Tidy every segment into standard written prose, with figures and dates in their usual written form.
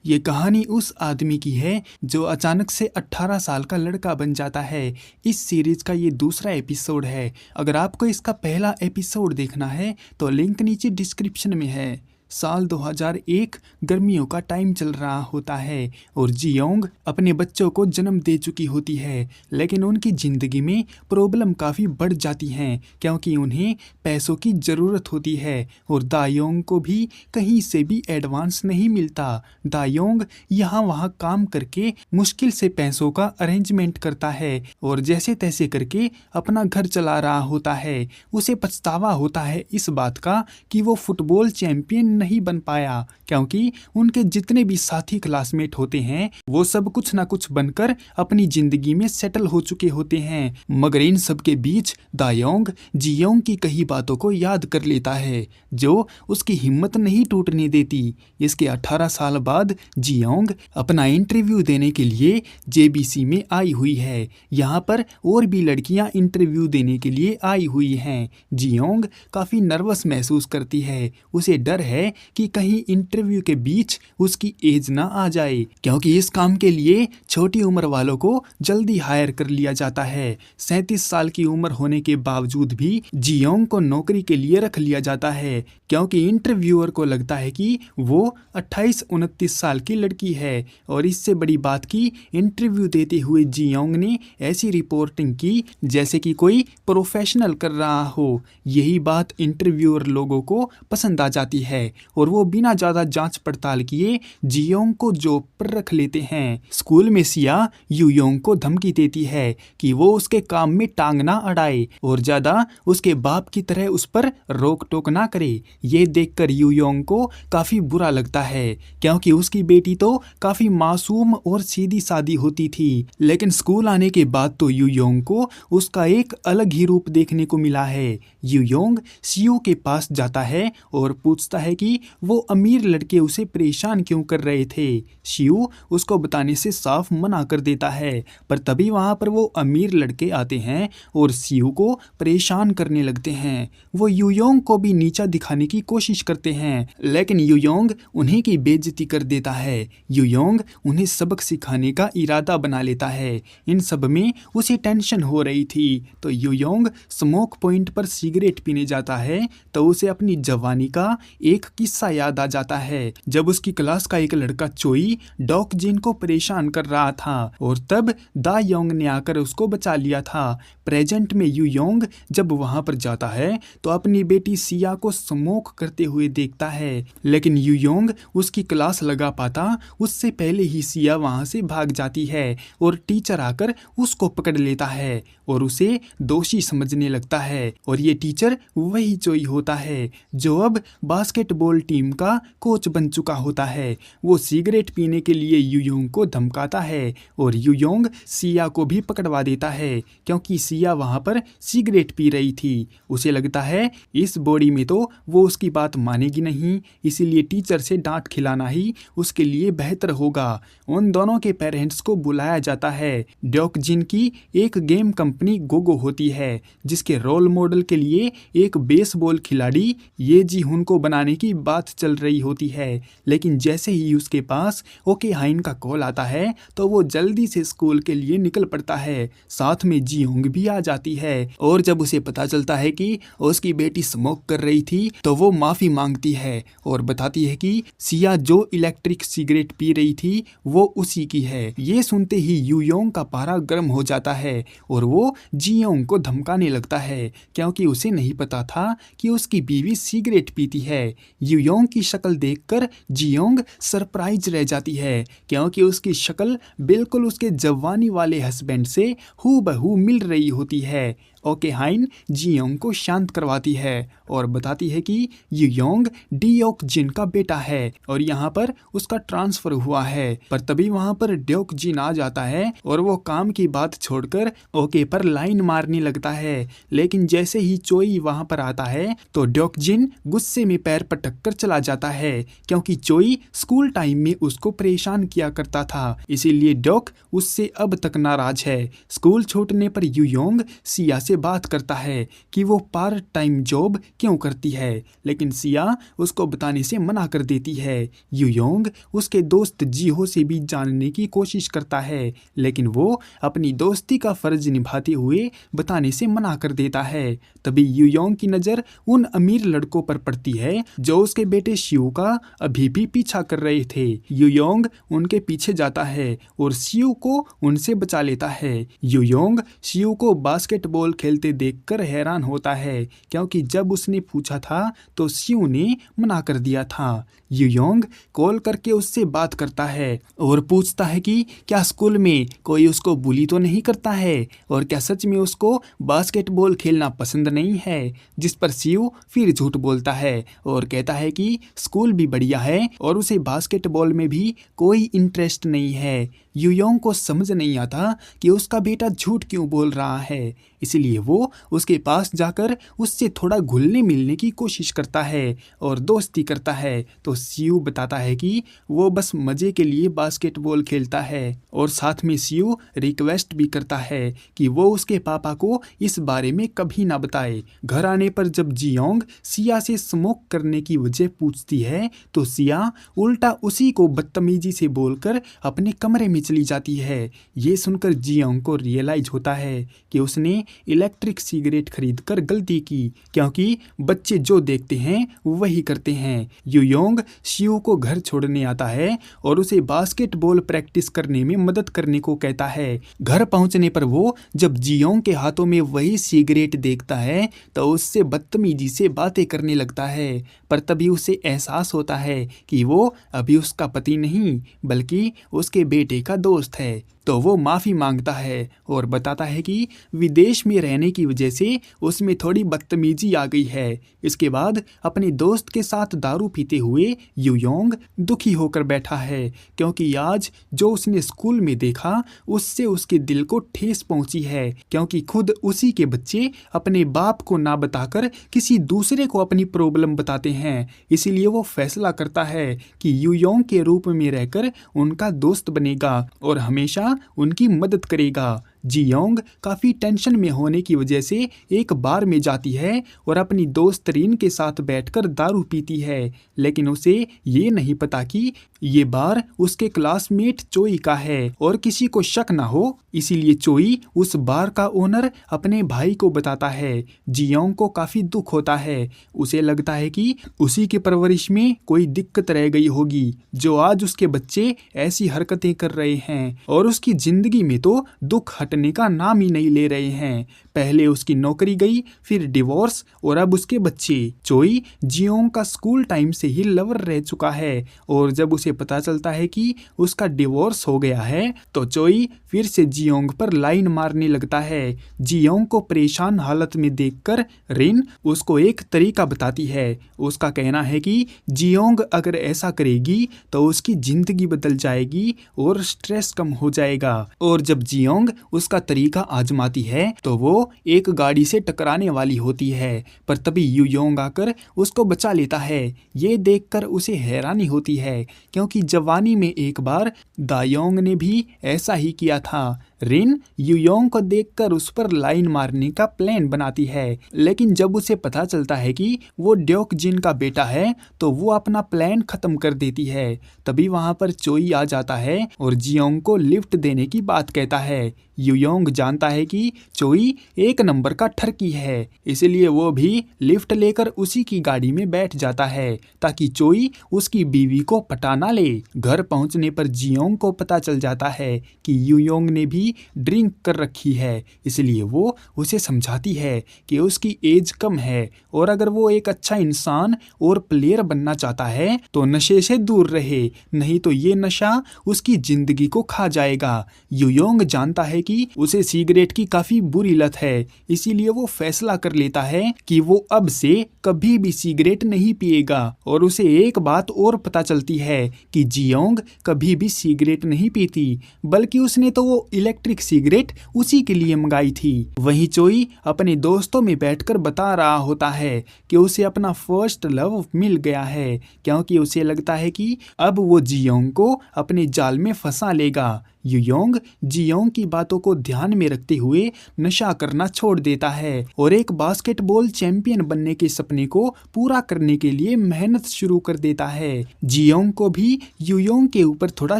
ये कहानी उस आदमी की है जो अचानक से 18 साल का लड़का बन जाता है। इस सीरीज का ये दूसरा एपिसोड है। अगर आपको इसका पहला एपिसोड देखना है तो लिंक नीचे डिस्क्रिप्शन में है। साल 2001 गर्मियों का टाइम चल रहा होता है और जियोंग अपने बच्चों को जन्म दे चुकी होती है, लेकिन उनकी ज़िंदगी में प्रॉब्लम काफ़ी बढ़ जाती हैं क्योंकि उन्हें पैसों की ज़रूरत होती है और दायोंग को भी कहीं से भी एडवांस नहीं मिलता। दायोंग यहाँ वहाँ काम करके मुश्किल से पैसों का अरेंजमेंट करता है और जैसे तैसे करके अपना घर चला रहा होता है। उसे पछतावा होता है इस बात का कि वो फुटबॉल चैंपियन नहीं बन पाया क्योंकि उनके जितने भी साथी क्लासमेट होते हैं वो सब कुछ ना कुछ बनकर अपनी जिंदगी में सेटल हो चुके होते हैं। मगर इन सब के बीच दायोंग जियोंग की कई बातों को याद कर लेता है जो उसकी हिम्मत नहीं टूटने देती। इसके 18 साल बाद जियोंग अपना इंटरव्यू देने के लिए जेबीसी में आई हुई है। यहाँ पर और भी लड़कियाँ इंटरव्यू देने के लिए आई हुई हैं। जियोंग काफ़ी नर्वस महसूस करती है। उसे डर है कि कहीं इंटरव्यू के बीच उसकी एज ना आ जाए क्योंकि इस काम के लिए छोटी उम्र वालों को जल्दी हायर कर लिया जाता है। 37 साल की उम्र होने के बावजूद भी जियोंग को नौकरी के लिए रख लिया जाता है क्योंकि इंटरव्यूअर को लगता है कि वो 28-29 साल की लड़की है। और इससे बड़ी बात की इंटरव्यू देते हुए जियोंग ने ऐसी रिपोर्टिंग की जैसे कि कोई प्रोफेशनल कर रहा हो। यही बात इंटरव्यूअर लोगों को पसंद आ जाती है और वो बिना ज़्यादा जांच पड़ताल किए जियोंग को जॉब पर रख लेते हैं। स्कूल में सिया युयोंग को धमकी देती है कि वो उसके काम में टांग ना अड़ाए और ज़्यादा उसके बाप की तरह उस पर रोक टोक ना करे। ये देखकर युयोंग को काफ़ी बुरा लगता है क्योंकि उसकी बेटी तो काफ़ी मासूम और सीधी सादी होती थी, लेकिन स्कूल आने के बाद तो युयोंग को उसका एक अलग ही रूप देखने को मिला है। युयोंग सियो के पास जाता है और पूछता है कि वो अमीर लड़के उसे परेशान क्यों कर रहे थे। शियू उसको बताने से साफ मना कर देता है, पर तभी वहाँ पर वो अमीर लड़के आते हैं और शियू को परेशान करने लगते हैं। वो युयोंग को भी नीचा दिखाने की कोशिश करते हैं, लेकिन युयोंग उन्हीं की बेइज्जती कर देता है। युयोंग उन्हें सबक सिखाने का इरादा बना लेता है। इन सब में उसे टेंशन हो रही थी तो युयोंग स्मोक पॉइंट पर सिगरेट पीने जाता है तो उसे अपनी जवानी का एक किस्सा याद आ जाता है जब उसकी क्लास का एक लड़का चोई डॉक जिन को परेशान कर रहा था और तब दायोंग ने आकर उसको बचा लिया था। प्रेजेंट में युयोंग जब वहां पर जाता है तो अपनी बेटी सिया को स्मोक करते हुए देखता है, लेकिन युयोंग उसकी क्लास लगा पाता उससे पहले ही सिया वहां से भाग जाती है और टीचर आकर उसको पकड़ लेता है और उसे दोषी समझने लगता है। और ये टीचर वही चोई होता है जो अब बास्केटबॉल टीम का कोच बन चुका होता है। वो सिगरेट पीने के लिए युयोंग को धमकाता है और युयोंग सिया को भी पकड़वा देता है क्योंकि सिया वहां पर सिगरेट पी रही थी। उसे लगता है इस बॉडी में तो वो उसकी बात मानेगी नहीं, इसीलिए टीचर से डांट खिलाना ही उसके लिए बेहतर होगा। उन दोनों के पेरेंट्स को बुलाया जाता है। डॉक जिन की एक गेम कंपनी गोगो होती है जिसके रोल मॉडल के लिए एक बेसबॉल खिलाड़ी ये जी हुन को बनाने की बात चल रही होती है, लेकिन जैसे ही उसके पास ओके हाइन का कॉल आता है तो वो जल्दी से स्कूल के लिए निकल पड़ता है। साथ में जियोंग भी आ जाती है और जब उसे पता चलता है कि उसकी बेटी स्मोक कर रही थी तो वो माफ़ी मांगती है और बताती है कि सिया जो इलेक्ट्रिक सिगरेट पी रही थी वो उसी की है। ये सुनते ही युयोंग का पारा गर्म हो जाता है और वो जियोंग को धमकाने लगता है क्योंकि उसे नहीं पता था कि उसकी बीवी सिगरेट पीती है। युयोंग की शक्ल देखकर जियोंग सरप्राइज रह जाती है क्योंकि उसकी शक्ल बिल्कुल उसके जवानी वाले हस्बैंड से हूबहू मिल रही होती है। ओके हाइन जियोंग को शांत करवाती है और बताती है कि युयोंग डियोक जिन का बेटा है और यहाँ पर उसका ट्रांसफर हुआ है। पर तभी वहाँ पर डियोक जिन आ जाता है और वो काम की बात छोड़कर ओके पर लाइन मारने लगता है, लेकिन जैसे ही चोई वहाँ पर आता है तो डियोक जिन गुस्से में पैर पटक कर चला जाता है क्योंकि चोई स्कूल टाइम में उसको परेशान किया करता था, इसीलिए डियोक उससे अब तक नाराज है। स्कूल छूटने पर युयोंग सिया से उससे बात करता है कि वो पार्ट टाइम जॉब क्यों करती है, लेकिन सिया उसको बताने से मना कर देती है। यूयोंग उसके दोस्त जीहो से भी जानने की कोशिश करता है, लेकिन वो अपनी दोस्ती का फर्ज निभाते हुए बताने से मना कर देता है। तभी यूयोंग की नज़र उन अमीर लड़कों पर पड़ती है जो उसके बेटे शिव का अभी भी पीछा कर रहे थे। यूयोंग उनके पीछे जाता है और शिव को उनसे बचा लेता है। यूयोंग शिव को बास्केटबॉल खेलते देखकर हैरान होता है, क्योंकि जब उसने पूछा था तो शिव ने मना कर दिया था। यूयोंग कॉल करके उससे बात करता है और पूछता है कि क्या स्कूल में कोई उसको बुली तो नहीं करता है और क्या सच में उसको बास्केटबॉल खेलना पसंद नहीं है, जिस पर शिव फिर झूठ बोलता है और कहता है कि स्कूल भी बढ़िया है और उसे बास्केटबॉल में भी कोई इंटरेस्ट नहीं है। यूयोंग को समझ नहीं आता कि उसका बेटा झूठ क्यों बोल रहा है, इसलिए वो उसके पास जाकर उससे थोड़ा घुलने मिलने की कोशिश करता है और दोस्ती करता है। तो शिव बताता है कि वो बस मज़े के लिए बास्केटबॉल खेलता है और साथ में शिव रिक्वेस्ट भी करता है कि वो उसके पापा को इस बारे में कभी ना बताए। घर आने पर जब जियोंग सिया से स्मोक करने की वजह पूछती है तो सिया उल्टा उसी को बदतमीजी से बोलकर अपने कमरे में चली जाती है। ये सुनकर जियोंग को रियलाइज होता है कि उसने इलेक्ट्रिक सिगरेट खरीदकर गलती की, क्योंकि बच्चे जो देखते हैं वही करते हैं। यूयोंग शिव को घर छोड़ने आता है और उसे बास्केटबॉल प्रैक्टिस करने में मदद करने को कहता है। घर पहुंचने पर वो जब जियोंग के हाथों में वही सिगरेट देखता है तो उससे बदतमीजी से बातें करने लगता है, पर तभी उसे एहसास होता है कि वो अभी उसका पति नहीं बल्कि उसके बेटे का दोस्त है। तो वो माफ़ी मांगता है और बताता है कि विदेश में रहने की वजह से उसमें थोड़ी बदतमीजी आ गई है। इसके बाद अपने दोस्त के साथ दारू पीते हुए यूयोंग दुखी होकर बैठा है, क्योंकि आज जो उसने स्कूल में देखा उससे उसके दिल को ठेस पहुंची है, क्योंकि खुद उसी के बच्चे अपने बाप को ना बताकर किसी दूसरे को अपनी प्रॉब्लम बताते हैं। इसीलिए वो फैसला करता है कि यूयोंग के रूप में रहकर उनका दोस्त बनेगा और हमेशा उनकी मदद करेगा। जियोंग काफ़ी टेंशन में होने की वजह से एक बार में जाती है और अपनी दोस्त रिन के साथ बैठकर दारू पीती है, लेकिन उसे ये नहीं पता कि ये बार उसके क्लासमेट चोई का है और किसी को शक ना हो, इसीलिए चोई उस बार का ओनर अपने भाई को बताता है। जियोंग को काफ़ी दुख होता है, उसे लगता है कि उसी की परवरिश में कोई दिक्कत रह गई होगी जो आज उसके बच्चे ऐसी हरकतें कर रहे हैं और उसकी ज़िंदगी में तो दुख हटने का नाम ही नहीं ले रहे हैं। पहले उसकी नौकरी गई, फिर डिवोर्स और अब उसके बच्चे। चोई जियोंग का स्कूल टाइम से ही लवर रह चुका है और जब उसे पता चलता है कि उसका डिवोर्स हो गया है तो चोई फिर से जियोंग पर लाइन मारने लगता है। जियोंग को परेशान हालत में देखकर रिन उसको एक तरीका बताती है। उसका कहना है कि जियोंग अगर ऐसा करेगी तो उसकी जिंदगी बदल जाएगी और स्ट्रेस कम हो जाएगा। और जब जियोंग उसका तरीका आजमाती है तो वो एक गाड़ी से टकराने वाली होती है, पर तभी यूयोंग आकर उसको बचा लेता है। ये देखकर उसे हैरानी होती है, क्योंकि जवानी में एक बार दायोंग ने भी ऐसा ही किया था। रिन यूयोंग को देखकर उस पर लाइन मारने का प्लान बनाती है, लेकिन जब उसे पता चलता है कि वो ड्योक जिन का बेटा है तो वो अपना प्लान खत्म कर देती है। तभी वहां पर चोई आ जाता है और जियोंग को लिफ्ट देने की बात कहता है। यूयोंग जानता है कि चोई एक नंबर का ठरकी है, इसलिए वो भी लिफ्ट लेकर उसी की गाड़ी में बैठ जाता है ताकि चोई उसकी बीवी को पटा ना ले। घर पहुंचने पर जियोंग को पता चल जाता है कि यूयोंग ने भी ड्रिंक कर रखी है, इसलिए वो उसे समझाती है कि उसकी एज कम है और अगर वो एक अच्छा इंसान और प्लेयर बनना चाहता है तो नशे से दूर रहे, नहीं तो ये नशा उसकी जिंदगी को खा जाएगा। यूयोंग जानता है कि उसे सिगरेट की काफी बुरी लत है, इसीलिए वो फैसला कर लेता है कि वो अब से कभी भी सिगरेट नहीं पिएगा। और उसे एक बात और पता चलती है कि जियोंग कभी भी सिगरेट नहीं पीती, बल्कि उसने तो वो इलेक्ट्रिक सिगरेट उसी के लिए मंगाई थी। वहीं चोई अपने दोस्तों में बैठकर बता रहा होता है कि उसे अपना फर्स्ट लव मिल गया है, क्योंकि उसे लगता है कि अब वो जियोंग को अपने जाल में फंसा लेगा। युयोंग जियोंग की बातों को ध्यान में रखते हुए नशा करना छोड़ देता है और एक बास्केटबॉल चैंपियन बनने के सपने को पूरा करने के लिए मेहनत शुरू कर देता है। जियोंग को भी युयोंग के ऊपर थोड़ा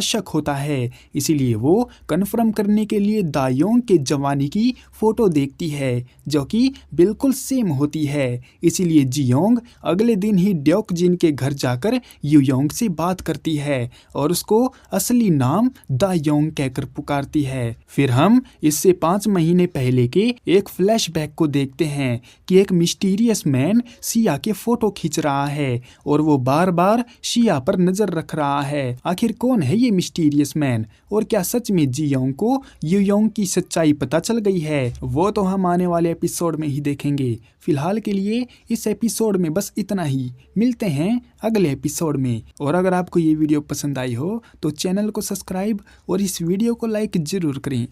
शक होता है, इसीलिए वो कन्फर्म करने के लिए दायोंग के जवानी की फोटो देखती है जो कि बिल्कुल सेम होती है। इसीलिए जियोंग अगले दिन ही ड्योकजिन के घर जाकर युयोंग से बात करती है और उसको असली नाम दायोंग कहकर पुकारती है। फिर हम इससे 5 महीने पहले के एक फ्लैशबैक को देखते हैं कि एक मिस्टीरियस मैन शिया के फोटो खींच रहा है और वो बार बार शिया पर नजर रख रहा है। आखिर कौन है ये मिस्टीरियस मैन और क्या सच में जियोंग को युयोंग की सच्चाई पता चल गई है? वो तो हम आने वाले एपिसोड में ही देखेंगे। फिलहाल के लिए इस एपिसोड में बस इतना ही। मिलते हैं अगले एपिसोड में। और अगर आपको ये वीडियो पसंद आई हो तो चैनल को सब्सक्राइब और इस वीडियो को लाइक जरूर करें।